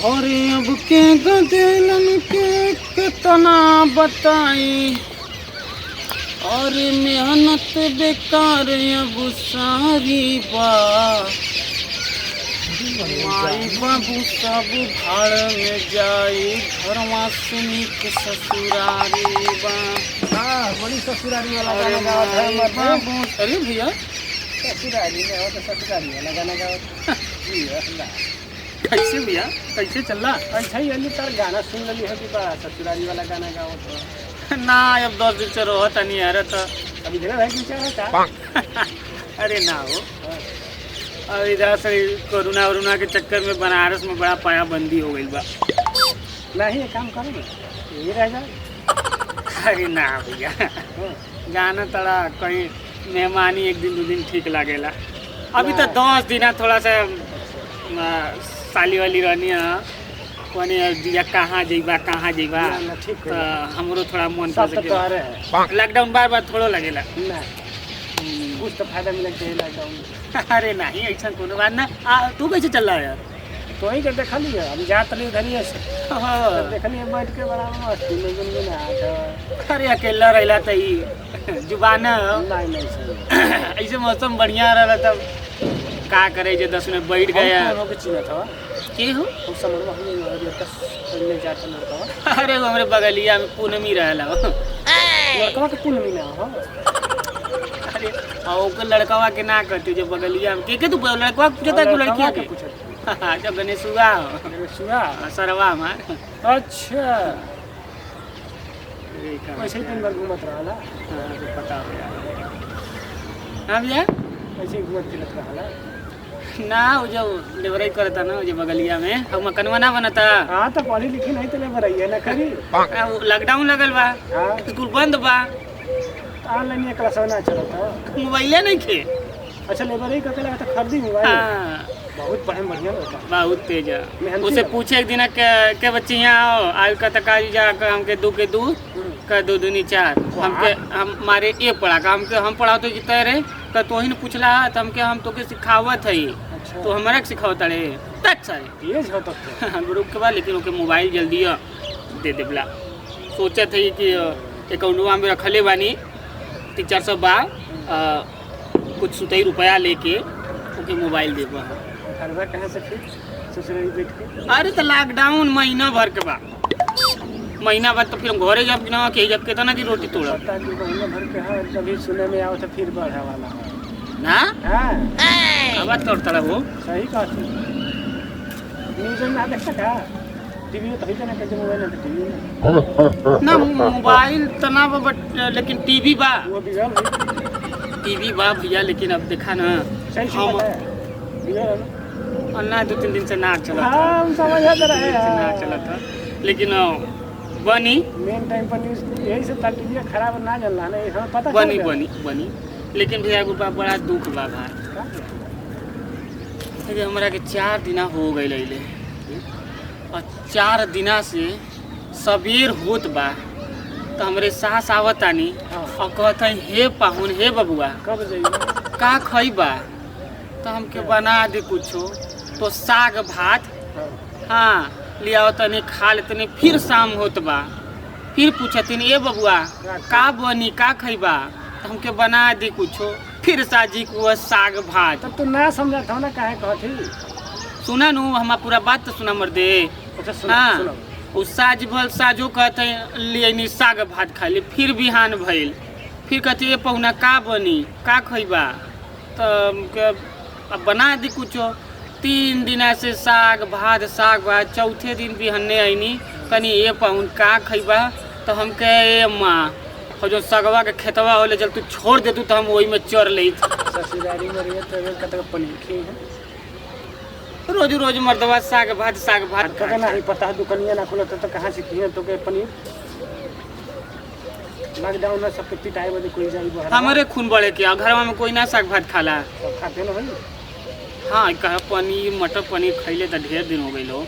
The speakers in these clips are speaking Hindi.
और अब के गदेलन के कितना बताई और मेहनत बेकार अब सारी बा माई बाबू सब भाड़ में जाई घरवा सुनी के ससुरारी बा। हाँ बड़ी ससुरारी वाला अरे गाना गावत है माई बाबू अरे भैया ससुरारी में हो तो ससुरारी वाला गाना गावत जी है। कैसे भैया कैसे चल रहा? अच्छा ही अली तार गाना सुन ली है कि बड़ा ससुरारी वाला गाना गावत हो ना अब 10 दिन से रहो तनी यार तो अभी जगह है कि क्या है का अरे ना हो और इधर से कोरोना वोरोना के चक्कर में बनारस में बड़ा पायाबंदी हो गई बा। नहीं ये काम करो ना यही रह जाए। अरे ना भैया गाना तड़ा कहीं मेहमानी एक दिन 2 दिन ठीक लागेला। अभी तो 10 दिन थोड़ा सा साली वाली रहनी है कोनी दिया कहाँ जेबा ठीक तो हमरो थोड़ा मन सब तो आ रहे हैं लॉकडाउन बार बार थोड़ो लगेला ना कुछ तो फायदा मिले के लॉकडाउन। अरे नहीं ऐसा कोनो बात ना। तू कैसे चल रहा है यार? तो ही के देख लिया हम जात नहीं उधर ही से देख लिया बैठ के बड़ा मस्ती में गुनगुना। अरे अकेला रहला तो ही जुबान नहीं सही ऐसे मौसम बढ़िया रहा तब का करे जो 10 मिनट बैठ गया के चिन्ह था के हो उस समय में हम ले जाते लड़का अरे वो हमरे बगलिया में पूनमी रहला लड़का के पुल मिला हो। अरे ओके लड़कावा के ना कहती जो बगलिया में के तू लड़का पूछता है लड़किया के जो गणेशुआ सुआ सरवा मार अच्छा वैसे ही दिन भर घूमत रहला पता हो यार। हाँ भैया ऐसे ही घूमत फिरत रहला ना वो जो लेबराई करता ना जो बगलिया में अब मकनवा ना बनता। हाँ तो पढ़ी लिखी नहीं तो ले बरैया ना करी लॉकडाउन लगल बा स्कूल बंद बा ऑनलाइन क्लास ना चलता मोबाइले नहीं खे। अच्छा लेबराई करके लगा तो खरीदी मोबाइल हाँ बहुत बढ़िया होता बहुत तेज है। मेहनती उसे है। पूछे एक दिन के बच्चे यहाँ आओ आज का तकारी जा कर हमके 2 के 2 का 2 दूनी 4 हमके हमारे ये पढ़ा का हमके हम पढ़ा तो जीते रहे का तो ही ने पूछला तो हमके हम तो के सिखावत है अच्छा तो हमारा सिखावत रहे तक सारे तेज हो तो ग्रुप के बाद लेकिन ओके मोबाइल जल्दी दे देबला सोचत है कि अकाउंटवा में रखले बानी 300-400 बा कुछ 100 रुपया लेके ओके मोबाइल देबा। खरीदा कहाँ से फिर ससुराली बैठ के अरे तो लॉकडाउन महीना भर के बाद महीना बाद तो फिर हम घरे जब ना के जब केतना की रोटी तोड़ा पता कि महीना भर के है कभी सुने में आओ तो फिर बढ़ा वाला है ना हाँ अब तोड़ता वो सही कहा न्यूज़ में ना देखता क्या टीवी तो ही ना के मोबाइल में टीवी में ना मोबाइल तना बट लेकिन टीवी बा वो बिगड़ टीवी बा भैया लेकिन अब देखा ना सही हम बात है बिगड़ ना 2-3 दिन से ना चला था हाँ हम समझ आ रहे हैं ना चला था लेकिन बनी मेन टाइम पर न्यूज़ यही से टीवी खराब ना चल रहा ना ये हमें पता बनी लेकिन भैया को बड़ा दुख बा भाई कि हमरा के 4 दिन हो गए ले और 4 दिन से सबेर होत बा तो हमरे सास आवत आनी और कहत हे पाहुन हे बबुआ कब जाइए का खइबा तो हमके बना दे कुछो तो साग भात हाँ लिया तनी खा ले तनी फिर शाम होत बा फिर पूछतिन ए बबुआ का बनी का खइबा तो हमके बना दे कुछो फिर साजी को साग भात। तब तो ना समझा था ना काहे कहती सुना नु हमारा पूरा बात तो सुना मर दे। अच्छा सुनो हाँ सुनो उस साज भल साजो कहते लिए साग भात खा ली फिर बिहान भइल फिर कहते ये पहुना का बनी का खइबा तो अब बना दी कुछो 3 दिन से साग भात चौथे दिन बिहन्ने आईनी कनी ये पहुन का खइबा तो हम कहे माँ और जो सगवा के खेतवा होले जब तू छोड़ दे तो हम वही में चर ले ससुरारी में रहिए तो कतक पनीर खी है रोज मर्दवा साग भात कहे ना ही पता दुकानिया ना खुला तो कहाँ से खी तो के पनीर लॉकडाउन में सबके पिटाई बजे कोई जाई बहरा हमारे खून बढ़े के घरवा में कोई ना साग भात खाला सब खाते ना भाई हाँ कहा पनीर मटर पनीर खैले तो ढेर दिन हो गई लो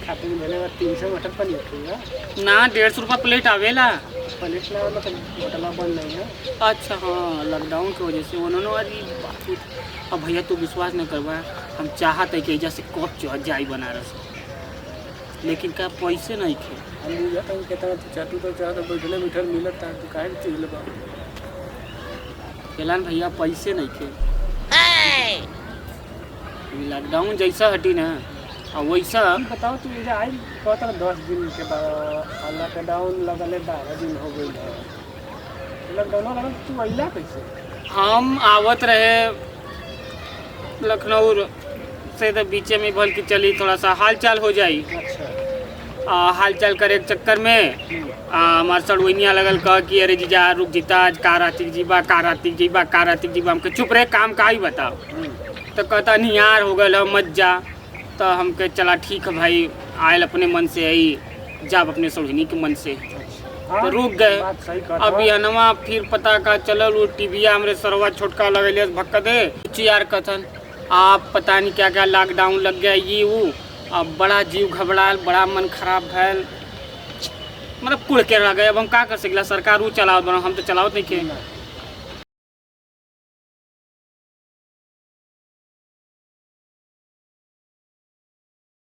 खाते में मैंने 300 मटर पनीर खाएगा ना 150 रुपया प्लेट आवेला प्लेट ना वाला तो होटल बंद नहीं है। अच्छा हाँ लॉकडाउन की वजह से उन्होंने अरे अब भैया तू विश्वास नहीं करवा हम चाहते कि एजा से कब चढ़ जाई बनारस लेकिन का पैसे नहीं थे। हम बुझा था कहता चाटू तो चाह तो बैठले बैठल मिलत था तो काहे चिल्ल बा कैलान भैया पैसे नहीं थे। लॉकडाउन जैसा हटी ना और वैसा बताओ तू ये आई कहता 10 दिन के बाद लॉकडाउन लगले 12 दिन हो गई है लॉकडाउन लगल तू अइला कैसे? हम आवत रहे लखनऊ से तो बीचे में भल की चली थोड़ा सा हाल चाल हो जाई। अच्छा हाल चाल करे के चक्कर में हमार सड़वैनिया लगल कह कि अरे जीजा रुक जीता आज का रातिक जीबा का रातिक जीबा का रातिक जीबा। हमके चुप रहे काम का ही बताओ तो कहता निहार हो गल मत जा। तो हमके चला ठीक है भाई आयल अपने मन से आई जाब अपने सड़वैनी के मन से तो रुक गए। अब यहनवा फिर पता का चलल वो टीविया हमरे सरवा छोटका लगेले भक्का दे यार कथन आप पता नहीं क्या क्या लॉकडाउन लग गया ये वो। अब बड़ा जीव घबराल बड़ा मन खराब भैल मतलब कुड़ के रह गए। अब हम का कर सकला सरकार वो चलावत बना हम तो चलावत नहीं के।